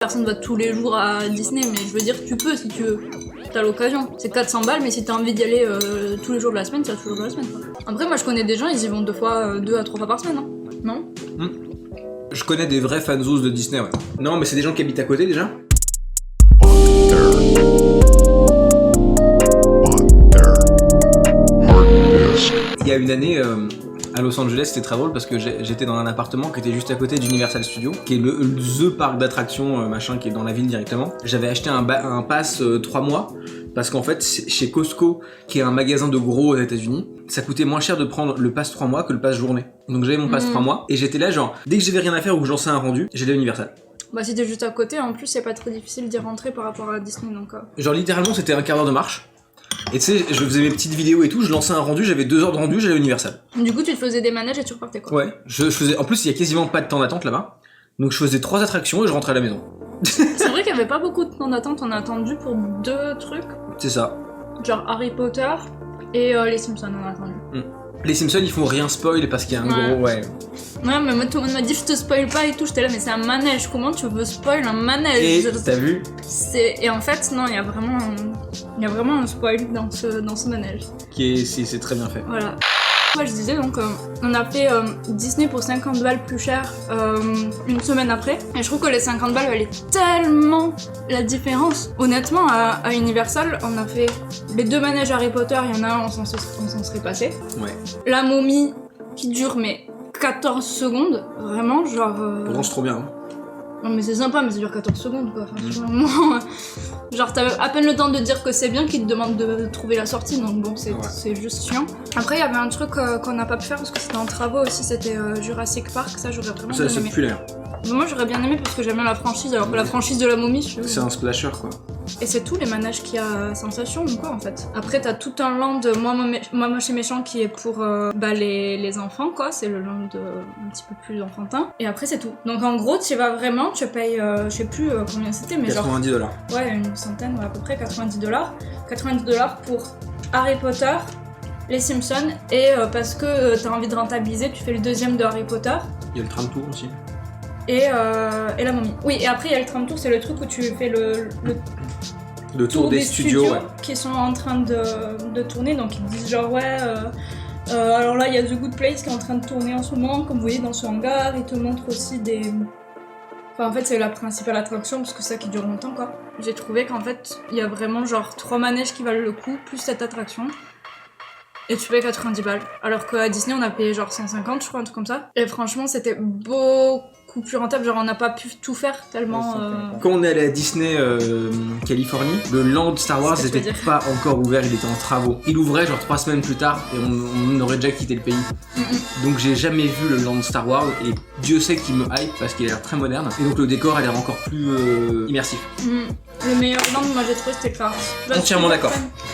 Personne va tous les jours à Disney, mais je veux dire, tu peux si tu veux. T'as l'occasion. C'est 400 balles, mais si t'as envie d'y aller tous les jours de la semaine, tu vas tous les jours de la semaine. Quoi. Après, moi je connais des gens, ils y vont 2 à 3 fois par semaine, hein. Non? Je connais des vrais fanzos de Disney, ouais. Non, mais c'est des gens qui habitent à côté déjà. Il y a une année, à Los Angeles, c'était très drôle parce que j'étais dans un appartement qui était juste à côté d'Universal Studios, qui est the parc d'attractions machin qui est dans la ville directement. J'avais acheté un pass 3 mois parce qu'en fait, chez Costco, qui est un magasin de gros aux États-Unis, ça coûtait moins cher de prendre le pass 3 mois que le pass journée. Donc j'avais mon pass 3 mois et j'étais là, genre, dès que j'avais rien à faire ou que j'en sais un rendu, j'allais à Universal. Bah si t'es juste à côté, en plus c'est pas très difficile d'y rentrer par rapport à Disney donc. Genre littéralement c'était un quart d'heure de marche. Et tu sais, je faisais mes petites vidéos et tout, je lançais un rendu, j'avais 2 heures de rendu, j'allais à Universal. Du coup tu te faisais des manèges et tu repartais quoi. Ouais, je faisais. En plus il y a quasiment pas de temps d'attente là-bas. Donc je faisais 3 attractions et je rentrais à la maison. C'est vrai qu'il y avait pas beaucoup de temps d'attente, on a attendu pour 2 trucs. C'est ça. Genre Harry Potter et les Simpsons on a attendu. Les Simpsons ils font rien spoil parce qu'il y a un gros. Ouais. Ouais, mais moi tout le monde m'a dit je te spoil pas et tout, j'étais là, mais c'est un manège, comment tu veux spoil un manège? Et t'as vu? Et en fait, non, il y a vraiment un spoil dans ce manège. C'est très bien fait. Voilà. Moi je disais donc, on a fait Disney pour 50 balles plus cher une semaine après, et je trouve que les 50 balles valaient tellement la différence. Honnêtement, à Universal, on a fait les 2 manèges Harry Potter, il y en a un, on s'en serait passé. Ouais. La momie qui dure, mais 14 secondes, vraiment, genre. Pourtant c'est trop bien. Hein. Non, mais c'est sympa, mais ça dure 14 secondes quoi. Enfin, genre, t'as à peine le temps de dire que c'est bien qu'ils te demandent de trouver la sortie, donc bon, c'est juste chiant. Après, il y avait un truc qu'on n'a pas pu faire parce que c'était en travaux aussi, c'était Jurassic Park, ça j'aurais vraiment bien aimé. Ça c'est plus l'air. Moi j'aurais bien aimé parce que j'aime bien la franchise, alors que la franchise de la momie, c'est un splasher quoi. Et c'est tout les manèges qu'il y a Sensation ou quoi en fait. Après t'as tout un land Moi Moche et Méchant qui est pour les enfants quoi, c'est le land un petit peu plus enfantin. Et après c'est tout. Donc en gros tu y vas vraiment, tu payes, je sais plus combien c'était mais 90 $. Ouais, une centaine, ouais, à peu près 90 $. 90 $ pour Harry Potter, les Simpsons et parce que t'as envie de rentabiliser, tu fais le 2e de Harry Potter. Il y a le tram tour aussi. Et la momie. Oui, et après il y a le tram tour, c'est le truc où tu fais le tour des studios ouais. Qui sont en train de tourner, donc ils disent genre ouais, alors là il y a The Good Place qui est en train de tourner en ce moment, comme vous voyez dans ce hangar, ils te montrent aussi des... Enfin en fait c'est la principale attraction parce que c'est ça qui dure longtemps quoi. J'ai trouvé qu'en fait il y a vraiment genre 3 manèges qui valent le coup, plus cette attraction. Et tu payes 90 balles. Alors qu'à Disney, on a payé genre 150, je crois, un truc comme ça. Et franchement, c'était beaucoup plus rentable. Genre, on n'a pas pu tout faire tellement... Quand on est allé à Disney Californie, le land Star Wars n'était pas encore ouvert, il était en travaux. Il ouvrait genre 3 semaines plus tard et on aurait déjà quitté le pays. Donc j'ai jamais vu le land Star Wars et Dieu sait qu'il me hype parce qu'il a l'air très moderne. Et donc le décor a l'air encore plus immersif. Le meilleur land, moi j'ai trouvé, c'était Cars. Entièrement d'accord.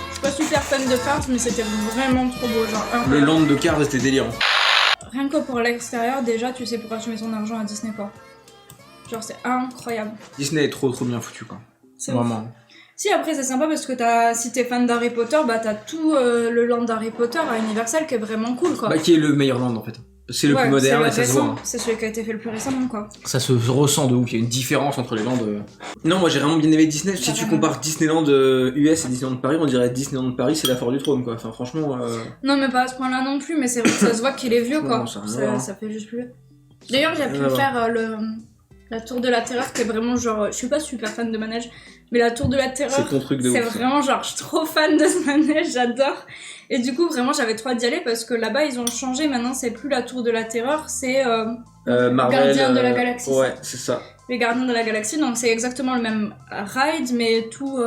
Je suis pas super fan de Cars, mais c'était vraiment trop beau. Genre, le land de Cars c'était délirant. Rien que pour l'extérieur, déjà, tu sais pourquoi tu mets ton argent à Disney, quoi. Genre, c'est incroyable. Disney est trop bien foutu, quoi. C'est vraiment. Ouf. Si, après, c'est sympa parce que si t'es fan d'Harry Potter, bah t'as tout le land d'Harry Potter à Universal qui est vraiment cool, quoi. Bah, qui est le meilleur land, en fait. C'est le plus moderne et ça se voit. Hein. C'est celui qui a été fait le plus récemment, quoi. Ça se ressent de ouf, il y a une différence entre les lands. Non, moi j'ai vraiment bien aimé Disney. Si tu compares Disneyland US et Disneyland Paris, on dirait Disneyland Paris c'est la foire du trône, quoi. Enfin, franchement. Non, mais pas à ce point-là non plus, mais c'est vrai que ça se voit qu'il est vieux, quoi. Non, ça fait juste plus. D'ailleurs, j'ai pu faire la tour de la terreur qui est vraiment genre. Je suis pas super fan de manège, mais la tour de la terreur. C'est ton truc de ouf. C'est vraiment genre, je suis trop fan de ce manège, j'adore. Et du coup, vraiment, j'avais trop hâte d'y aller parce que là-bas, ils ont changé. Maintenant, c'est plus la tour de la terreur, c'est Marvel, Gardiens de la Galaxie. Ouais, c'est ça. Les Gardiens de la Galaxie, donc c'est exactement le même ride, mais tout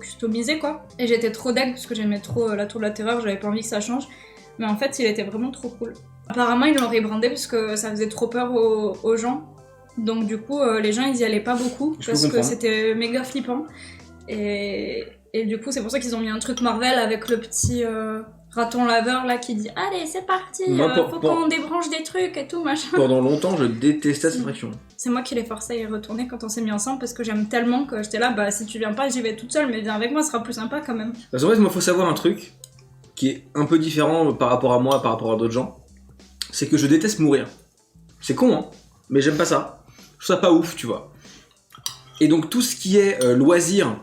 customisé, quoi. Et j'étais trop deg parce que j'aimais trop la tour de la terreur, j'avais pas envie que ça change. Mais en fait, il était vraiment trop cool. Apparemment, ils l'ont rebrandé parce que ça faisait trop peur aux gens. Donc du coup, les gens, ils y allaient pas beaucoup parce que c'était méga flippant. Et du coup, c'est pour ça qu'ils ont mis un truc Marvel avec le petit raton laveur là qui dit « Allez, c'est parti, faut qu'on débranche des trucs et tout, machin. » Pendant longtemps, je détestais cette attraction. C'est moi qui l'ai forcé à y retourner quand on s'est mis ensemble parce que j'aime tellement que j'étais là, bah si tu viens pas, j'y vais toute seule, mais viens avec moi, ce sera plus sympa quand même. Parce qu'en fait, moi, faut savoir un truc qui est un peu différent par rapport à moi, par rapport à d'autres gens. C'est que je déteste mourir. C'est con, hein, mais j'aime pas ça. Je trouve ça pas ouf, tu vois. Et donc tout ce qui est loisir,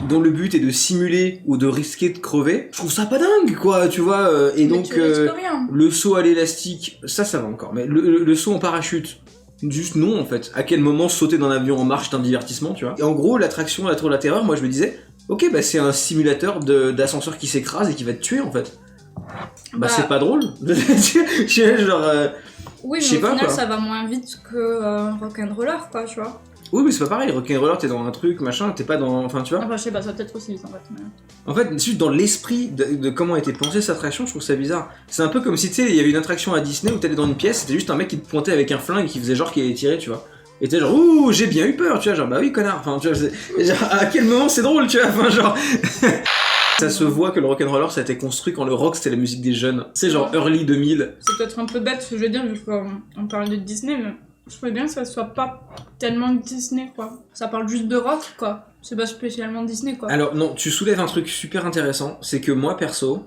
dont le but est de simuler ou de risquer de crever, je trouve ça pas dingue, quoi, tu vois. Et Mais donc tu risques rien. le saut à l'élastique, ça va encore. Mais le saut en parachute, juste non en fait. À quel moment sauter dans l'avion en marche est un divertissement, tu vois. Et en gros, l'attraction la Tour de la Terreur, moi je me disais, ok, bah c'est un simulateur d'ascenseur qui s'écrase et qui va te tuer en fait. Bah c'est pas drôle. Genre. Oui, mais je sais au pas, final, quoi. ça va moins vite que Rock'n'Roller, quoi, tu vois. Oui, mais c'est pas pareil. Rock'n'Roller, t'es dans un truc, machin, t'es pas dans. Enfin, tu vois. Enfin, je sais pas, ça va peut-être aussi vite en fait. Mais... En fait, juste dans l'esprit de comment était pensée cette attraction, je trouve ça bizarre. C'est un peu comme si, tu sais, il y avait une attraction à Disney où t'allais dans une pièce, c'était juste un mec qui te pointait avec un flingue et qui faisait genre qu'il allait tirer, tu vois. Et t'es genre, ouh, j'ai bien eu peur, tu vois, genre, bah oui, connard. Enfin, tu vois, genre, à quel moment c'est drôle, tu vois, enfin, genre. Ça se voit que le rock'n'roller ça a été construit quand le rock c'était la musique des jeunes. C'est genre early 2000. C'est peut-être un peu bête ce que je veux dire, vu qu'on parle de Disney, mais je trouvais bien que ça soit pas tellement Disney, quoi. Ça parle juste de rock, quoi. C'est pas spécialement Disney, quoi. Alors, non, tu soulèves un truc super intéressant, c'est que moi, perso,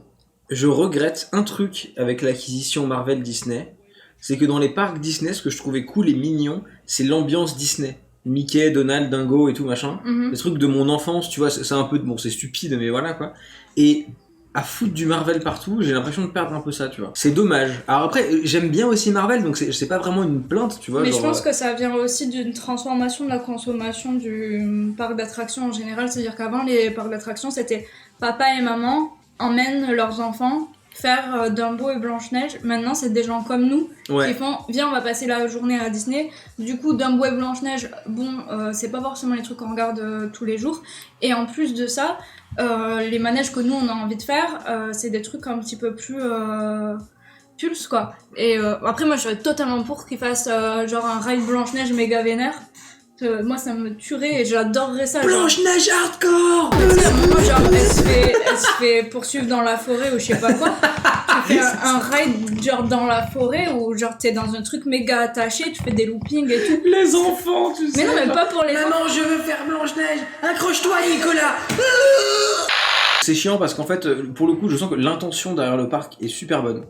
je regrette un truc avec l'acquisition Marvel Disney, c'est que dans les parcs Disney, ce que je trouvais cool et mignon, c'est l'ambiance Disney. Mickey, Donald, Dingo et tout machin. Les trucs de mon enfance, tu vois, c'est un peu... Bon, c'est stupide, mais voilà, quoi. Et à foutre du Marvel partout, j'ai l'impression de perdre un peu ça, tu vois. C'est dommage. Alors après, j'aime bien aussi Marvel, donc c'est pas vraiment une plainte, tu vois. Mais genre, je pense que ça vient aussi d'une transformation de la consommation du parc d'attractions en général. C'est-à-dire qu'avant, les parcs d'attractions, c'était papa et maman emmènent leurs enfants faire Dumbo et Blanche-Neige. Maintenant, c'est des gens comme nous qui font « Viens, on va passer la journée à Disney ». Du coup, Dumbo et Blanche-Neige, bon, c'est pas forcément les trucs qu'on regarde tous les jours. Et en plus de ça, les manèges que nous, on a envie de faire, c'est des trucs un petit peu plus... pulse, quoi. Et après, moi, je serais totalement pour qu'ils fassent genre un ride Blanche-Neige méga vénère. Moi, ça me tuerait et j'adorerais ça. Blanche-Neige hardcore. Moi, genre, elle se fait poursuivre dans la forêt ou je sais pas quoi. Tu fais un ride genre dans la forêt où genre t'es dans un truc méga attaché, tu fais des loopings et tout. Les enfants, tu sais. Mais non, mais pas pour les enfants. Maman, je veux faire Blanche-Neige. Accroche-toi, Nicolas. C'est chiant parce qu'en fait, pour le coup, je sens que l'intention derrière le parc est super bonne.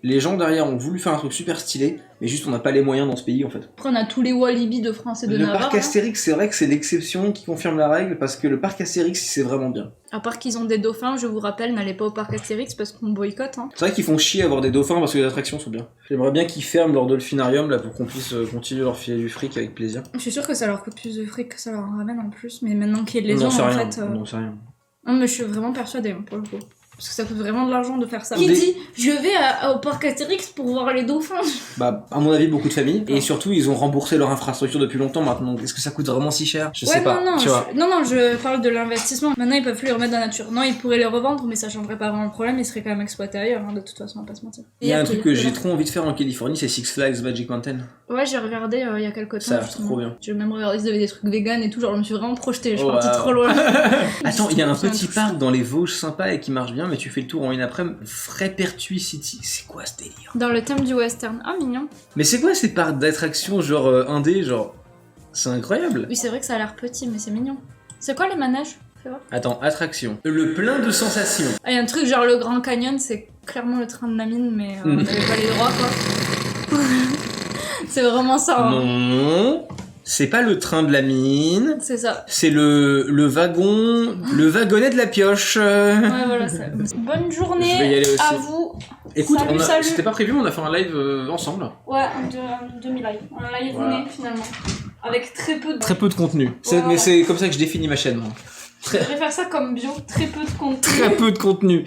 Les gens derrière ont voulu faire un truc super stylé, mais juste on n'a pas les moyens dans ce pays en fait. Après on a tous les Walibi de France et de Navarre. Le parc Astérix, c'est vrai que c'est l'exception qui confirme la règle, parce que le parc Astérix, c'est vraiment bien. À part qu'ils ont des dauphins, je vous rappelle, n'allez pas au parc Astérix parce qu'on boycotte. Hein. C'est vrai qu'ils font chier à avoir des dauphins parce que les attractions sont bien. J'aimerais bien qu'ils ferment leur dolphinarium là pour qu'on puisse continuer leur filer du fric avec plaisir. Je suis sûre que ça leur coûte plus de fric que ça leur en ramène en plus, mais maintenant qu'ils les ont Non, en rien. fait... Non, c'est rien. Non, mais je suis vraiment persuadée pour le coup. Parce que ça coûte vraiment de l'argent de faire ça. Qui dit je vais au parc Astérix pour voir les dauphins? Bah, à mon avis, beaucoup de familles. Et surtout, ils ont remboursé leur infrastructure depuis longtemps maintenant. Est-ce que ça coûte vraiment si cher? Je sais pas. Non, tu vois. non, je parle de l'investissement. Maintenant, ils peuvent plus les remettre dans la nature. Non, ils pourraient les revendre, mais ça changerait pas vraiment le problème. Ils seraient quand même exploités ailleurs, hein, de toute façon, on va pas se mentir. Il y a un truc que j'ai trop envie de faire en Californie, c'est Six Flags Magic Mountain. Ouais, j'ai regardé il y a quelques temps. Ça a l'air trop bien. J'ai même regardé s'ils avaient des trucs vegan et tout. Genre, je me suis vraiment projetée. Je suis partie trop loin. Attends, il y a un petit parc dans les Vosges sympa et qui marche bien, mais tu fais le tour en une après-midi. Frépertuis City, c'est quoi ce délire? Dans le thème du western. Ah, mignon. Mais c'est quoi ces parcs d'attractions genre indé, genre... C'est incroyable. Oui, c'est vrai que ça a l'air petit, mais c'est mignon. C'est quoi les manèges? Fais voir. Attends, attraction. Le plein de sensations. Ah, y a un truc genre le Grand Canyon, c'est clairement le train de la mine, mais on n'avait pas les droits, quoi. C'est vraiment ça. Hein. Non, c'est pas le train de la mine. C'est ça. C'est le wagon, le wagonnet de la pioche. Ouais, voilà, ça. Bonne journée Je vais y aller aussi. à vous. Écoute, salut. c'était pas prévu, mais on a fait un live ensemble. Ouais, un demi-live. Un live né, finalement. Avec très peu de... Très peu de contenu. Ouais, mais c'est comme ça que je définis ma chaîne, moi. Je préfère ça comme bio, très peu de contenu. Très peu de contenu.